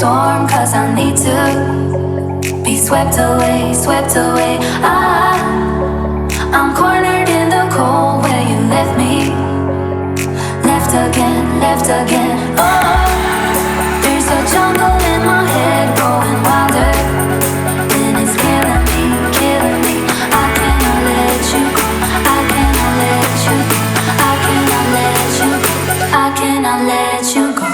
storm, cause I need to be swept away, swept away. I'm cornered in the cold where you left me. Left again, left again. Oh, there's a jungle in my head growing wilder, and it's killing me, killing me. I cannot let you go, I cannot let you go, I cannot let you go, I cannot let you go.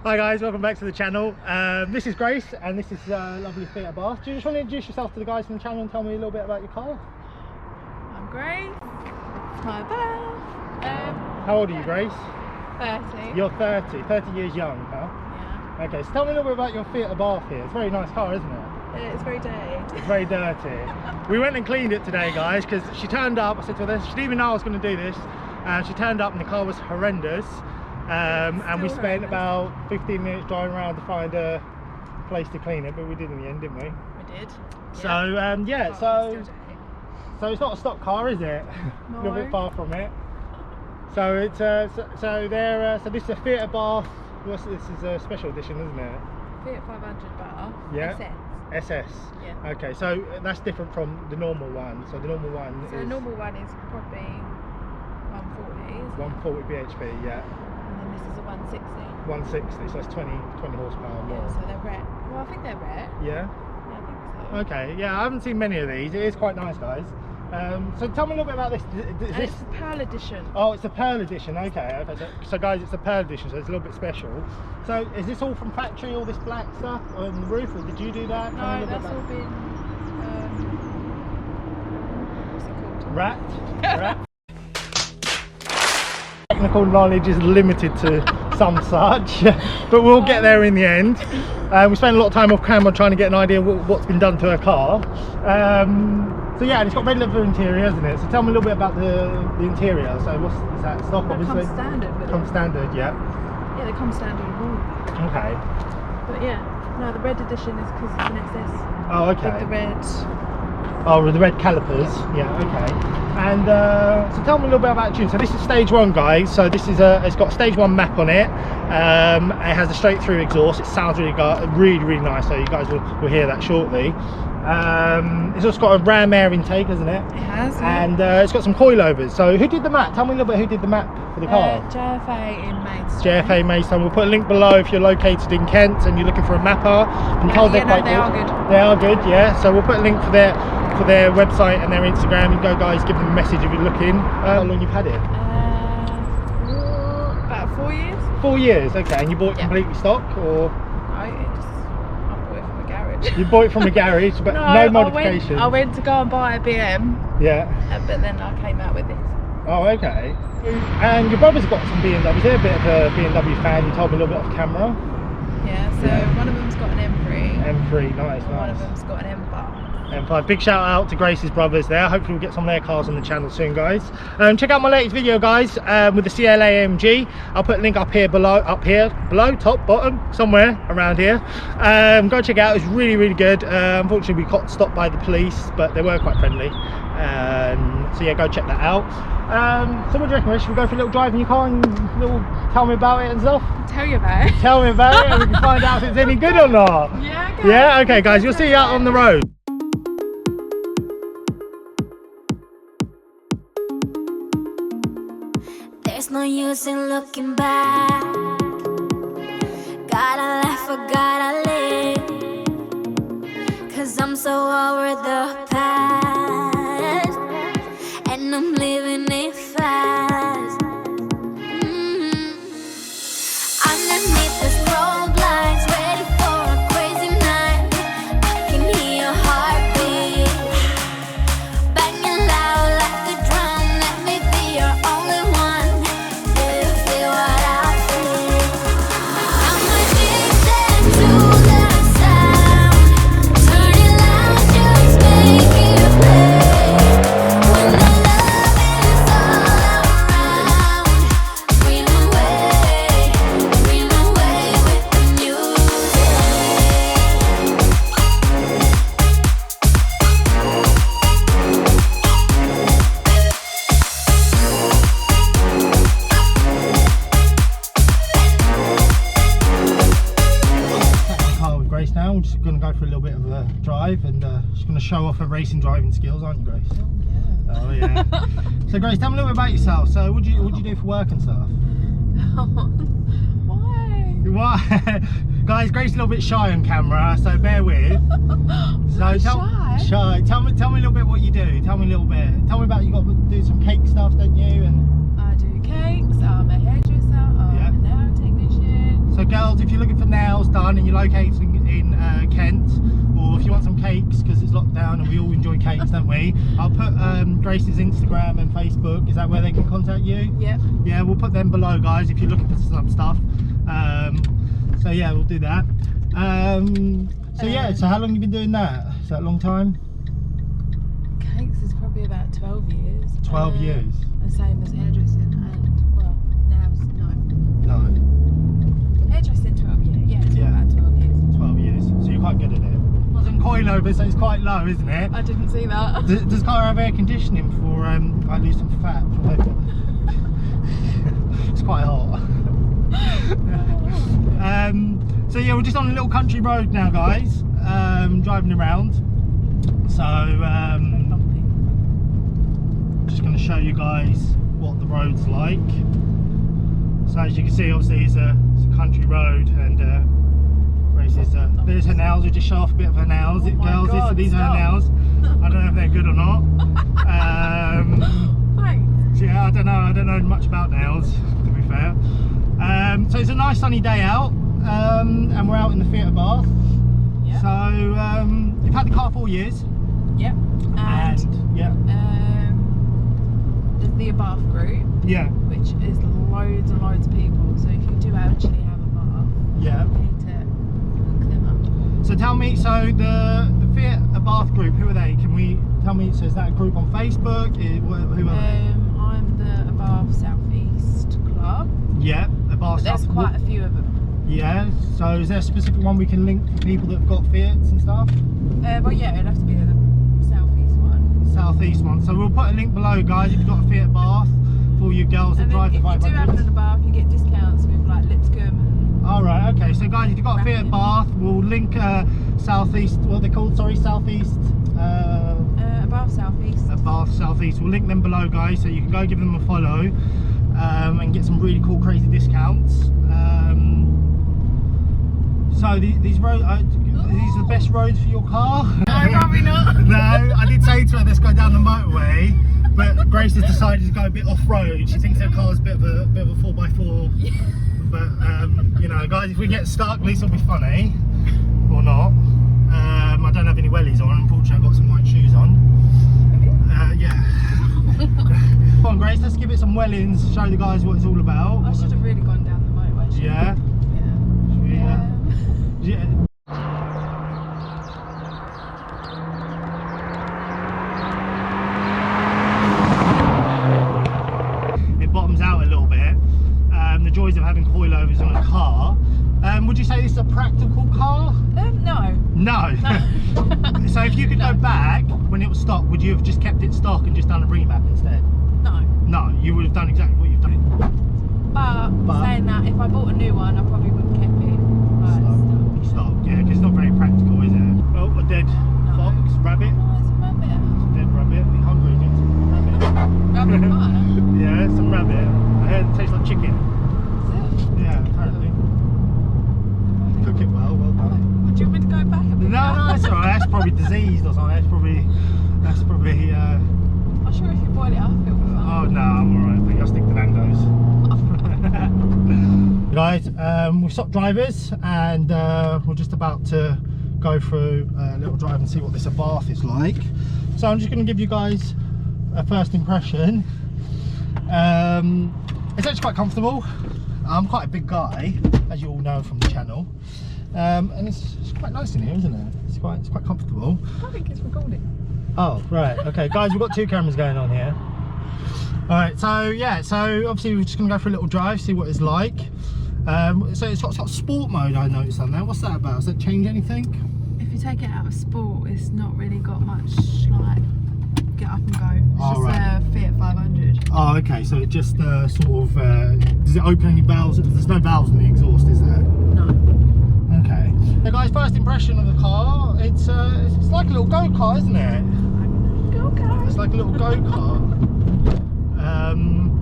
Hi guys, welcome back to the channel. This is Grace and this is lovely Fiat Abarth. Do you just want to introduce yourself to the guys from the channel and tell me a little bit about your car? I'm Grace. Hi Abarth. How old are you, Grace? 30. You're 30 years young, huh? Yeah. Okay, so tell me a little bit about your Fiat Abarth here. It's a very nice car, isn't it? It's very dirty. It's very dirty. We went and cleaned it today, guys, because she turned up. I said to her, she didn't even know I was going to do this. She turned up and the car was horrendous. And we spent about 15 minutes driving around to find a place to clean it, but we did in the end, didn't we? We did. So yeah, so it's not a stock car, is it? No. A little bit far from it. So it's so this is a Fiat Abarth. This is a special edition, isn't it? Fiat 500 bar. Yeah. SS. Yeah. Okay, so that's different from the normal one. So the normal one So is the normal one is probably 140. 140 bhp, yeah. And then this is a 160. 160, so it's 20 horsepower more. Yeah, so they're rare. Well, I think they're rare. Yeah? Yeah, I think so. Okay, yeah, I haven't seen many of these. It is quite nice, guys. So tell me a little bit about this. And it's the Pearl Edition. Oh, it's a Pearl Edition. Okay. So guys, it's a Pearl Edition, so it's a little bit special. So is this all from factory, all this black stuff on the roof, or did you do that? No, that's all been what's it called? Wrapped. Technical knowledge is limited to some such, but we'll get there in the end. We spent a lot of time off camera trying to get an idea what's been done to her car. So yeah, and it's got red leather interior, isn't it? So tell me a little bit about the interior. So is that stock, obviously? It comes standard with Comes standard, yeah. Yeah, they come standard with all of that. Okay. But yeah, no, No, the red edition is because it's an SS. Oh, With okay. the red. Oh, with the red calipers. Yeah, okay. And so tell me a little bit about the tune. So this is stage 1, guys. So this is it's got a stage 1 map on it. It has a straight through exhaust. It sounds really nice. So you guys will hear that shortly. It's also got a ram air intake, hasn't it? It has. Yeah. And it's got some coilovers. So who did the map? Tell me a little bit who did the map for the car. JFA in Maidstone. JFA Maidstone. We'll put a link below if you're located in Kent and you're looking for a mapper. I'm told they're quite they good. are good. They are good, yeah. So we'll put a link for their website and their Instagram. You go, guys, give them a message if you're looking. How long you've had it? About 4 years. 4 years, okay. And you bought it Yeah. completely stock, or I bought it from a garage. you bought it from a garage, but no modifications? I went to go and buy a BM, Yeah. but then I came out with this. Oh, okay. And your brother's got some BMWs. They're a bit of a BMW fan. You told me a little bit off camera. Yeah, so Yeah. one of them's got an M3. M3, nice. One of them's got an M5. M5. Big shout out to Grace's brothers there. Hopefully we'll get some of their cars on the channel soon, guys. Check out my latest video, guys, with the CLA AMG. I'll put a link up here below, top, bottom, somewhere around here. Go check it out. It's really good. Unfortunately we got stopped by the police, but they were quite friendly. So yeah, go check that out. So what do you reckon, Rich? Should we go for a little drive in your car and tell me about it and stuff? Tell you about it. Tell me about it and we can find out if it's any good or not. Yeah, okay. Yeah, okay guys, we'll see you out on the road. There's no use in looking back. Gotta laugh or gotta live. 'Cause I'm so over the past, and I'm living it fast. Underneath the strobe lights, ready for a crazy night. I can hear your heartbeat banging loud like a drum. Let me be your only one. Do you feel what I feel? I'm addicted to the sound. Turn it loud, just make it play. When the love is all around, scream away with the music. Car with Grace now. We're just going to go for a little bit of a drive and just going to show off her racing driving skills, aren't you, Grace? Oh yeah. So Grace, tell me a little bit about yourself. So what do you do for work and stuff? Why? What? Guys, Grace is a little bit shy on camera, so bear with. So Shy? Tell me a little bit what you do. Tell me a little bit. Tell me about, you got to do some cake stuff, don't you? And I do cakes, I'm a hairdresser, I'm Yeah. a nail technician. so girls, if you're looking for nails done and you're located in Kent, or if you want some cakes because it's locked down and we all enjoy cakes, don't we? I'll put Grace's Instagram and Facebook. Is that where they can contact you? Yep. Yeah, we'll put them below, guys, if you're looking for some stuff. So yeah, we'll do that. So yeah, so how long have you been doing that? Is that a long time? Cakes is probably about 12 years. 12 years? The same as hairdressing and, well, nails, no. No, Hairdressing 12 years, yeah, it's Yeah. about 12 years. 12 years. So you're quite good at it. Wasn't coilover, so it's quite low, isn't it? I didn't see that. Does car have air conditioning for I lose some fat? It's quite hot. So yeah, we're just on a little country road now, guys, driving around. So just going to show you guys what the road's like. So as you can see, obviously it's a country road, and there's her nails. We just show off a bit of her nails. Oh my Girls, God, these are her stop. nails. I don't know if they're good or not. Thanks. So yeah, I don't know much about nails, to be fair. So it's a nice sunny day out, and we're out in the Fiat Abarth. Yeah. So you've had the car 4 years, Yep. and yeah, There's the Abarth group, yeah, which is loads and loads of people. So if you do actually have a bath, yeah. you need to look them up. So tell me, so the Fiat Abarth group, who are they? Can we tell me? So is that a group on Facebook? Who are they? I'm the Abarth Southeast Club. Yeah, Abarth. But there's South- quite a few of them. Yeah, so is there a specific one we can link for people that have got Fiats and stuff? Well, yeah, it'd have to be the southeast one. Southeast one. So we'll put a link below, guys, if you've got a Fiat Bath for you girls that And then drive the if you do have 500. it in the bath, you get discounts with like Lipscomb and... Alright, okay, so guys, if you've got a Fiat Bath, we'll link Southeast, what are they called, sorry, Southeast? Above southeast. Abarth, Southeast. We'll link them below, guys, so you can go give them a follow and get some really cool, crazy discounts. So these roads, these are the best roads for your car? No, probably not. No, I did say to her, let's go down the motorway, but Grace has decided to go a bit off-road. She thinks her car's a bit of a 4x4. But you know, guys, if we get stuck, at least it'll be funny, or not. I don't have any wellies on. Unfortunately, I've got some white shoes on. Yeah. Come on, Grace, let's give it some wellings. Show the guys what it's all about. I should have really gone down the motorway. Yeah. Yeah. Yeah. It bottoms out a little bit. The joys of having coilovers on a car. Would you say this is a practical car? No. No. So if you could go back when it was stock, would you have just kept it stock and just done a remap instead? No. No, you would have done exactly what you've done. But saying that, if I bought a new one, I probably would have kept it. Stock, yeah, because it's not very practical, is it? Oh, a dead fox, rabbit. Oh, it's a rabbit. Dead rabbit. Are you hungry? You need some rabbit. Rabbit pie. Yeah, some rabbit. I heard it tastes like chicken. Yeah, apparently. Cook it well done. Would you want me to go back a bit? No, that's alright. That's probably diseased or something. That's probably. I'm sure if you boil it up, it'll be fine. Oh no, I'm alright. I think I'll stick to Nando's. Guys, we've stopped drivers and we're just about to go through a little drive and see what this Abarth is like. So I'm just going to give you guys a first impression. It's actually quite comfortable. I'm quite a big guy, as you all know from the channel, and it's quite nice in here, isn't it? It's quite comfortable. I think it's recording. Oh right, okay, guys, we've got two cameras going on here. All right, so yeah, so obviously we're just gonna go for a little drive, see what it's like. So it's got sport mode, I noticed on there. What's that about? Does that change anything? If you take it out of sport, it's not really got much like get up and go. It's Oh, just right. a Fiat 500. Oh, okay, so it just sort of, does it open any valves? There's no valves in the exhaust, is there? No. Okay. So guys, first impression of the car, it's like a little go-kart, isn't it? Go, go. It's like a little go-kart.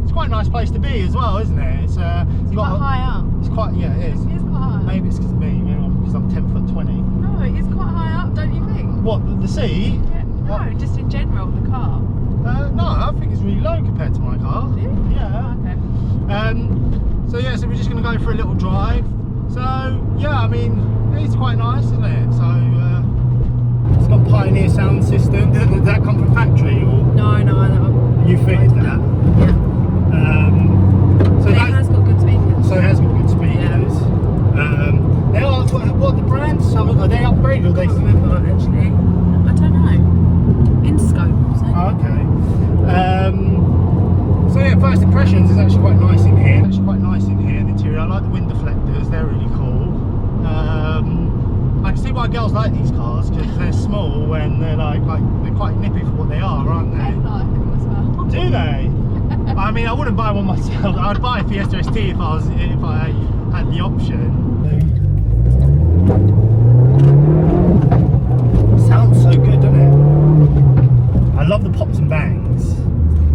It's quite a nice place to be as well, isn't it? It's Quite high up. It's quite, yeah, it is. It is quite high. Maybe it's because of me, because I'm 10'20". No, it is quite high up, don't you think? What, the seat? Yeah. No, What? just in general, the car. No, I think it's really low compared to my car. Do you? Yeah. Okay. So yeah, so we're just going to go for a little drive. So yeah, I mean, it's quite nice, isn't it? So it's got Pioneer sound system. Did that come from factory or No, you fitted that? Yeah. So It that, has got good speakers. so it has got good speakers. They are what the brands? Are they upgraded or I they? can't remember actually. I don't know. Interscope. So. Oh, okay. So yeah, first impressions is actually quite nice in here. Actually quite nice in here. The interior. I like the wind deflectors. They're really cool. I can see why girls like these cars because they're small and they're like they're quite nippy for what they are, aren't I they? like them as well. Do they? I mean, I wouldn't buy one myself. I'd buy a Fiesta ST if I had the option. Sounds so good, doesn't it? I love the pops and bangs.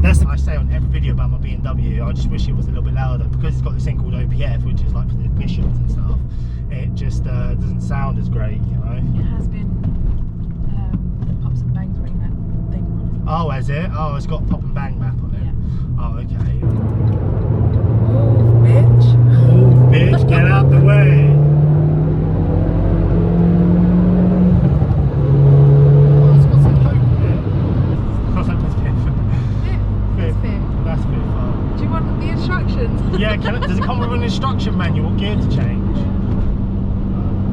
That's what I say on every video about my BMW. I just wish it was a little bit louder because it's got this thing called OPF, which is like for the ignitions and stuff. It just doesn't sound as great, you know. It has been pops and bangs ring that thing on it. Oh, has it? Oh, it's got pop and bang map on it. Yeah. Oh, okay. Oh, bitch. Oh, bitch, get out the way. Oh, it's got some hope in it. Oh, that was fifth. That's fair. That's fifth. Do you want the instructions? Yeah, does it come with an instruction manual, what gear to change?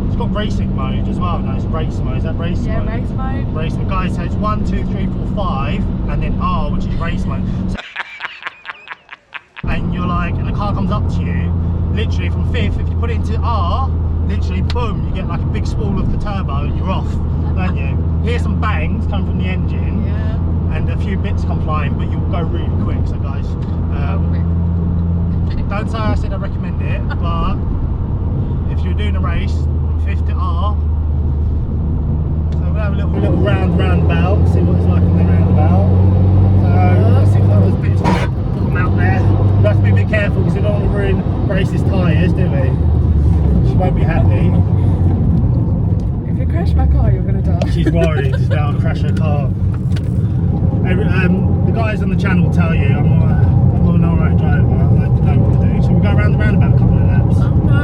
It's got racing mode as well. No, it's race mode. Is that race mode? Yeah, race mode. Race mode. Guys, so it's 1, 2, 3, 4, 5, and then R, which is race mode. And you're like, and the car comes up to you, literally from fifth, if you put put it into R, literally boom, you get like a big spool of the turbo and you're off, don't you? Hear some bangs come from the engine, and a few bits come flying, but you'll go really quick. So guys, don't say I said I recommend it, but if you're doing a race, from 5th to R, so we'll have a little roundabout, see what it's like in the roundabout. So let's see if those bits come out there. We have to be a bit careful because we don't want to ruin Grace's tyres, do we? She won't be happy. If you crash my car, you're going to die. She's worried that I'll crash her car. The guys on the channel will tell you I'm an alright driver. I like to know what to do. So we'll go around the roundabout a couple of laps. Oh no,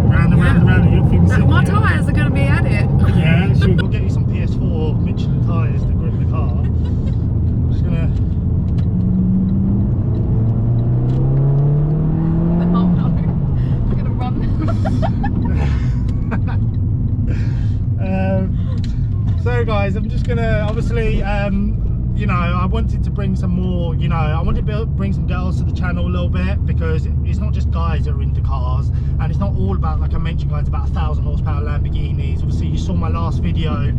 round You don't think so? my tyres are going to be at it. Yeah, so we'll get you some PS4 Michelin tyres to grip the car. Just gonna. Oh no, I'm going to run. So guys, I'm just gonna obviously you know, I wanted to bring some more, you know, I wanted to bring some girls to the channel a little bit, because it's not just guys that are into cars, and it's not all about, like I mentioned guys, about 1,000 horsepower Lamborghinis. Obviously you saw my last video,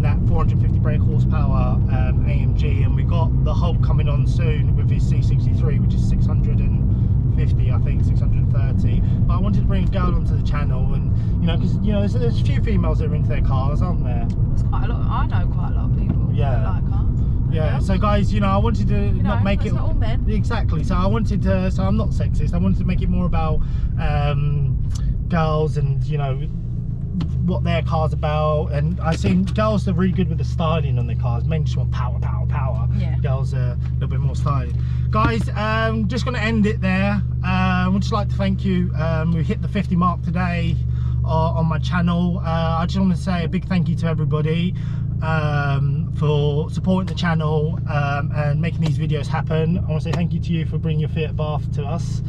that 450 brake horsepower AMG, and we got the Hulk coming on soon with his C63, which is 650, I think 630. But I wanted to bring a girl onto the channel, and you know, because you know there's a few females that are into their cars, aren't there? There's quite a lot. I know quite a lot of people that like cars. Yeah, so guys, you know, I wanted to not make it not all men. Exactly. So I wanted to, so I'm not sexist. I wanted to make it more about girls and, you know, what their car's about. And I've seen girls are really good with the styling on their cars. Men just want power. Yeah. Girls are a little bit more styling. Guys, just going to end it there. We'd just like to thank you. We hit the 50 mark today on my channel. I just want to say a big thank you to everybody for supporting the channel and making these videos happen. I want to say thank you to you for bringing your Fiat Abarth to us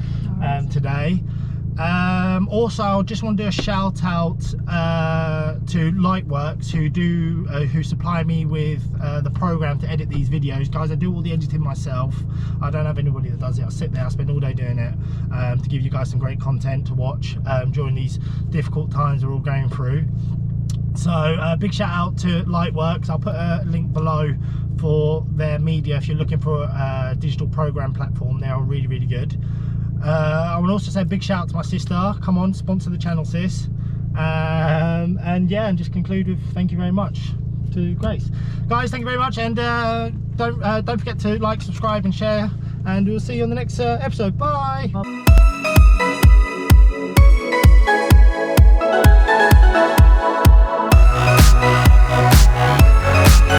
today. Also, I just want to do a shout out to Lightworks, who supply me with the program to edit these videos. Guys, I do all the editing myself. I don't have anybody that does it. I sit there, I spend all day doing it to give you guys some great content to watch during these difficult times we're all going through. So big shout out to Lightworks. I'll put a link below for their media if you're looking for a digital program platform. They are really good. I will also say a big shout out to my sister. Come on, sponsor the channel, sis. And yeah, and just conclude with thank you very much to Grace. Guys, thank you very much, and don't forget to like, subscribe and share, and we'll see you on the next episode. Bye.